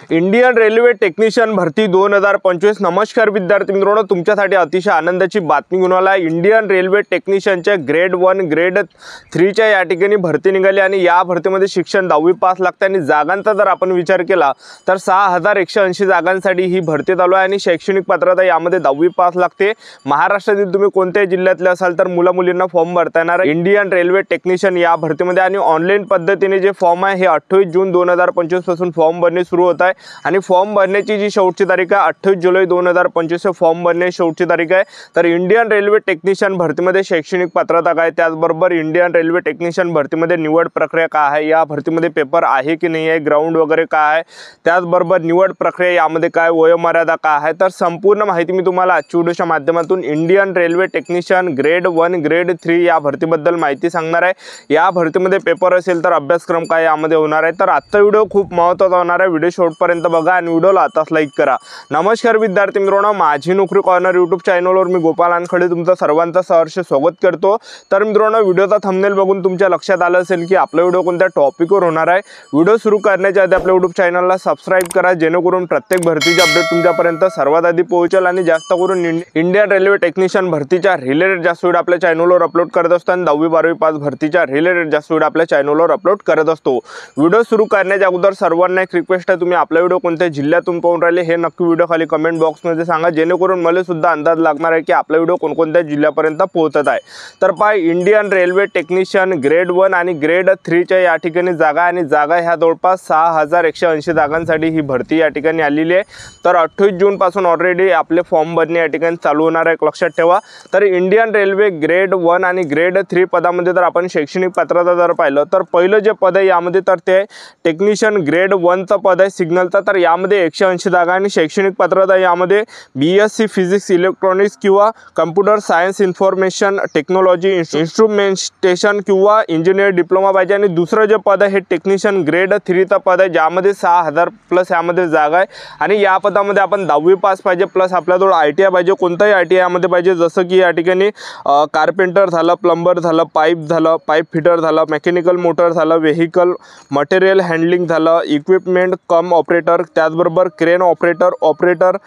Indian railway technician भरती 2025। नमस्कार विद्यार्थी मित्रांनो, तुमच्यासाठी अतिशय आनंदाची बातमी घेऊन आला। इंडियन रेल्वे टेक्निशियनच्या ग्रेड 1 ग्रेड 3 च्या या ठिकाणी भरती निघाली आणि या भरतीमध्ये शिक्षण 10वी पास लागते आणि जागांचा जर आपण विचार केला तर 6180 जागांसाठी ही भरती चालू आहे आणि शैक्षणिक पात्रता यामध्ये 10वी पास लागते। महाराष्ट्रातील तुम्ही कोणत्याही जिल्ह्यातले असाल तर मुला मुलींना फॉर्म भरता येणार इंडियन रेल्वे टेक्निशियन या भरतीमध्ये आणि ऑनलाईन पद्धतीने जे फॉर्म आहे हे 28 जून 2025 पासून फॉर्म भरणे सुरू होत आहे आणि फॉर्म भरण्याची जी शेवटची तारीख आहे 28 जुलै 2025 फॉर्म भरण्याची शेवटची तारीख आहे। तर इंडियन रेल्वे टेक्निशियन भरतीमध्ये शैक्षणिक पात्रता काय, त्याचबरोबर इंडियन रेल्वे टेक्निशियन भरतीमध्ये निवड प्रक्रिया काय आहे, या भरतीमध्ये पेपर आहे की नाही आहे, ग्राउंड वगैरे काय आहे, त्याचबरोबर निवड प्रक्रिया यामध्ये काय, वयोमर्यादा काय आहे, तर संपूर्ण माहिती मी तुम्हाला आजच्या व्हिडिओच्या माध्यमातून Indian railway technician grade 1 grade 3 या भरतीबद्दल माहिती सांगणार आहे। या भरतीमध्ये पेपर असेल तर अभ्यासक्रम काय यामध्ये होणार आहे। तर आजचा व्हिडिओ खूप महत्त्वाचा होणार आहे, व्हिडिओ शेवटपर्यंत बघा आणि व्हिडिओला आताच लाईक करा। नमस्कार विद्यार्थी मित्रांनो, माझी नोकरी कॉर्नर यूट्यूब चॅनलवर मी गोपाल अनखडे तुमचं सर्वांचं सहर्ष स्वागत करतो। तर मित्रांनो, व्हिडिओचा थंबनेल बघून तुमच्या लक्षात आलं असेल की आपला व्हिडिओ कोणत्या टॉपिकवर होणार आहे। व्हिडिओ सुरू करण्याच्या आधी आपल्या यूट्यूब चॅनलला सबस्क्राइब करा, जेणेकरून प्रत्येक भरतीचे अपडेट तुमच्यापर्यंत सर्वात आधी पोहोचेल आणि जास्त करून इंडियन रेल्वे टेक्निशियन भरतीच्या रिलेटेड जास्त व्हिडिओ आपल्या चॅनलवर अपलोड करत असतो आणि 10वी 12वी पास भरतीच्या रिलेटेड जास्त व्हिडिओ आपल्या चॅनलवर अपलोड करत असतो। व्हिडिओ सुरू करण्याच्या अगोदर सर्वांना एक रिक्वेस्ट आहे, तुम्ही आपला व्हिडिओ कोणत्या जिल्ह्यातून पाहून राहिले हे नक्की व्हिडिओ खाली कमेंट बॉक्समध्ये सांगा, जेणेकरून मला सुद्धा अंदाज लागणार आहे की आपला व्हिडिओ कोणकोणत्या जिल्ह्यापर्यंत पोहोचत आहे। तर पाय इंडियन रेल्वे टेक्निशियन ग्रेड 1 आणि ग्रेड 3 च्या या ठिकाणी जागा आणि जागा ह्या जवळपास 6180 जागांसाठी ही भरती या ठिकाणी आलेली आहे। तर 28 जून पासून ऑलरेडी आपले फॉर्म भरणे या ठिकाणी चालू होणार आहे, लक्षात ठेवा। तर इंडियन रेल्वे ग्रेड 1 आणि ग्रेड 3 पदामध्ये जर आपण शैक्षणिक पात्रता जर पाहिलं तर पहिलं जे पद आहे यामध्ये तर ते टेक्निशियन ग्रेड 1 चं पद आहे सिग्नलचा। तर यामध्ये 180 जागा आणि शैक्षणिक पात्रता यामध्ये BSc फिजिक्स इलेक्ट्रॉनिक्स किंवा computer science information technology instrumentation किंवा इंजिनियर डिप्लोमा पाहिजे। आणि दुसरं जे पद आहे हे टेक्निशियन ग्रेड 3 चं पद आहे, ज्यामध्ये 6000 प्लस यामध्ये जागा आहे आणि या पदामध्ये आपण 10वी पास पाहिजे प्लस आपल्याजवळ ITI पाहिजे, कोणताही ITI यामध्ये पाहिजे, जसं की या ठिकाणी कार्पेंटर झालं, प्लंबर झालं, पाईप झालं, पाईप फिटर झालं, मेकॅनिकल मोटर झालं, व्हेकल मटेरियल हँडलिंग झालं, इक्विपमेंट कम ऑपरेटर, त्याचबरोबर crane operator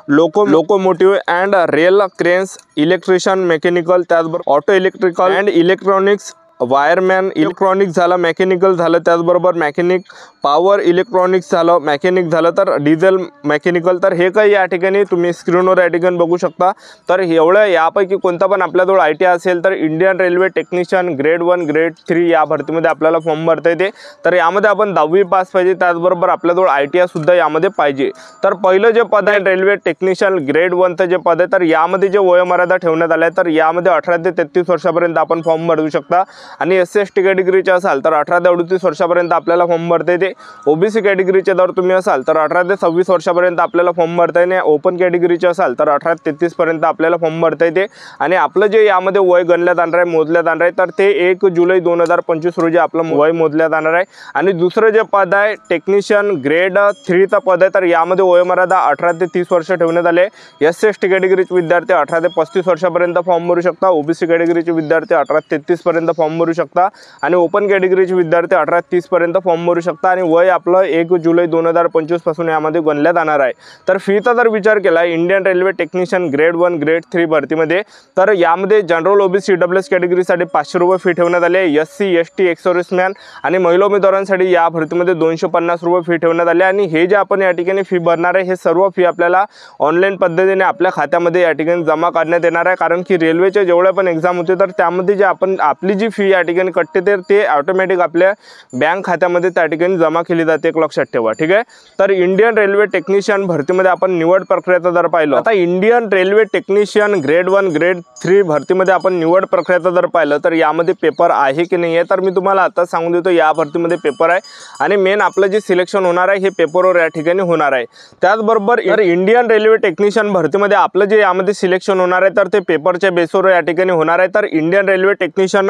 locomotive and rail cranes, electrician mechanical, त्याचबरोबर auto electrical and electronics, wireman electronic झालं, मेकॅनिकल झालं, त्याचबरोबर मेकॅनिक पॉवर इलेक्ट्रॉनिक्स झालं, मेकॅनिक झालं, तर डिझेल मेकॅनिकल। तर हे काही या ठिकाणी तुम्ही स्क्रीनवर या ठिकाणी बघू शकता। तर एवढं यापैकी कोणता पण आपल्याजवळ ITI असेल तर Indian railway technician grade 1 grade 3 या भरतीमध्ये आपल्याला फॉर्म भरता येते। तर यामध्ये आपण 10वी पास पाहिजे, त्याचबरोबर आपल्याजवळ ITI सुद्धा यामध्ये पाहिजे। तर पहिलं जे पद आहे रेल्वे टेक्निशियन ग्रेड 1 चं जे पद आहे तर यामध्ये जे वयोमर्यादा ठेवण्यात आल्या तर यामध्ये 18 ते 33 वर्षापर्यंत आपण फॉर्म भरू शकता आणि SC/ST कॅटेगरीचे असाल तर 18 ते 38 वर्षापर्यंत आपल्याला फॉर्म भरता येते। OBC कॅटेगरीचे जर तुम्ही असाल तर 18 ते 26 वर्षापर्यंत आपल्याला फॉर्म भरता येते। ओपन कॅटेगरीचे असाल तर 18 ते 33 पर्यंत आपल्याला फॉर्म भरता येते आणि आपलं जे यामध्ये वय गणल्यात जाणार आहे, मोजल्यात जाणार आहे, तर ते 1 जुलै 2025 रोजी आपलं वय मोजल्यात जाणार आहे। आणि दुसरं जे पद आहे टेक्निशियन ग्रेड 3 चं पद आहे तर यामध्ये वयोमर्यादा 18 ते 30 वर्ष ठेवण्यात आले। SC/ST कॅटेगरीचे विद्यार्थी 18 ते 35 वर्षापर्यंत फॉर्म भरू शकता, OBC कॅटेगरीचे विद्यार्थी 18 ते 33 पर्यंत फॉर्म भरू शकता आणि ओपन कॅटेगरीचे विद्यार्थी 18 ते 30 पर्यंत फॉर्म भरू शकता आणि वय आपलं 1 जुलै 2025 पासून यामध्ये गणल्यात जाणार आहे। तर फीचा जर विचार केला Indian railway technician grade 1 grade 3 भरतीमध्ये तर यामध्ये जनरल OBC EWS कॅटेगरीसाठी 500 रुपये फी ठेवण्यात आली आहे। SC ST एक्स सर्व्हिसमॅन आणि महिला उमेदवारांसाठी या भरतीमध्ये 250 रुपये फी ठेवण्यात आली आणि हे जे आपण या ठिकाणी फी भरणार आहे हे सर्व फी आपल्याला ऑनलाईन पद्धतीने आपल्या खात्यामध्ये या ठिकाणी जमा करण्यात येणार आहे, कारण की रेल्वेचे जेवढे पण एक्झाम होते तर त्यामध्ये जे आपण आपली जी फी या ठिकाणी कटते तर ते ऑटोमॅटिक आपल्या बँक खात्यामध्ये त्या ठिकाणी जमा केली जाते, एक लक्षात ठेवा, ठीक आहे। तर इंडियन रेल्वे टेक्निशियन भरतीमध्ये आपण निवड प्रक्रियाचा जर पाहिलं आता Indian railway technician grade 1 grade 3 भरतीमध्ये आपण निवड प्रक्रियाचा जर पाहिलं तर यामध्ये पेपर आहे की नाही आहे, तर मी तुम्हाला आता सांगून देतो या भरतीमध्ये पेपर आहे आणि मेन आपलं जे सिलेक्शन होणार आहे हे पेपरवर या ठिकाणी होणार आहे। त्याचबरोबर इंडियन रेल्वे टेक्निशियन भरतीमध्ये आपलं जे यामध्ये सिलेक्शन होणार आहे तर ते पेपरच्या बेसवर या ठिकाणी होणार आहे। तर इंडियन रेल्वे टेक्निशियन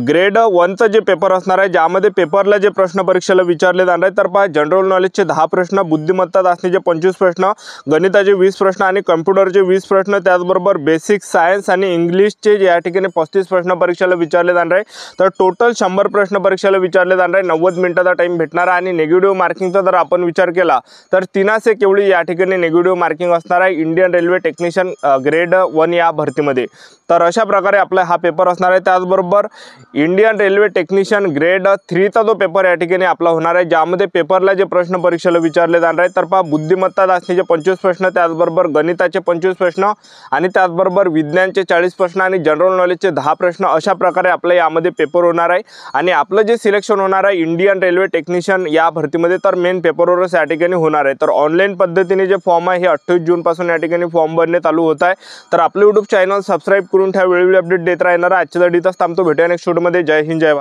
ग्रेड 1चं जे पेपर असणार आहे, ज्यामध्ये पेपरला जे प्रश्न परीक्षेला विचारले जाणार आहे तर पहा जनरल नॉलेजचे 10 प्रश्न, बुद्धिमत्ता चाचणीचे 25 प्रश्न, गणिताचे 20 प्रश्न आणि कम्प्युटरचे 20 प्रश्न, त्याचबरोबर बेसिक सायन्स आणि इंग्लिशचे या ठिकाणी 35 प्रश्न परीक्षेला विचारले जाणार आहे। तर टोटल 100 प्रश्न परीक्षेला विचारले जाणार आहे। 90 मिनिटाचा टाइम भेटणार आहे आणि नेगेटिव्ह मार्किंगचा जर आपण विचार केला तर 3 एवढी या ठिकाणी नेगेटिव्ह मार्किंग असणार आहे इंडियन रेल्वे टेक्निशियन ग्रेड 1 या भरतीमध्ये। तर अशा प्रकारे आपला हा पेपर असणार आहे। त्याचबरोबर इंडियन रेल्वे टेक्निशियन ग्रेड 3चा जो पेपर या ठिकाणी आपला होणार आहे, ज्यामध्ये पेपरला जे प्रश्न परीक्षेला विचारले जाणार आहेत तर पहा बुद्धिमत्ता चाचणीचे 25 प्रश्न, त्याचबरोबर गणिताचे 25 प्रश्न आणि त्याचबरोबर विज्ञानचे 40 प्रश्न आणि जनरल नॉलेजचे 10 प्रश्न, अशा प्रकारे आपलं यामध्ये पेपर होणार आहे। आणि आपलं जे सिलेक्शन होणार आहे इंडियन रेल्वे टेक्निशियन या भरतीमध्ये तर मेन पेपरवरच या ठिकाणी होणार आहे। तर ऑनलाईन पद्धतीने जे फॉर्म आहे हे 28 जून पासून या ठिकाणी फॉर्म भरणे चालू होत आहे। तर आपलं यूट्यूब चॅनल सबस्क्राईब करून ठेवा, वेळोवेळी अपडेट देत राहणार। आजच्या साठी इथंच थांबतो, भेटूया नेक्स्ट व्हिडिओमध्ये। जय हिंद, जय भारत।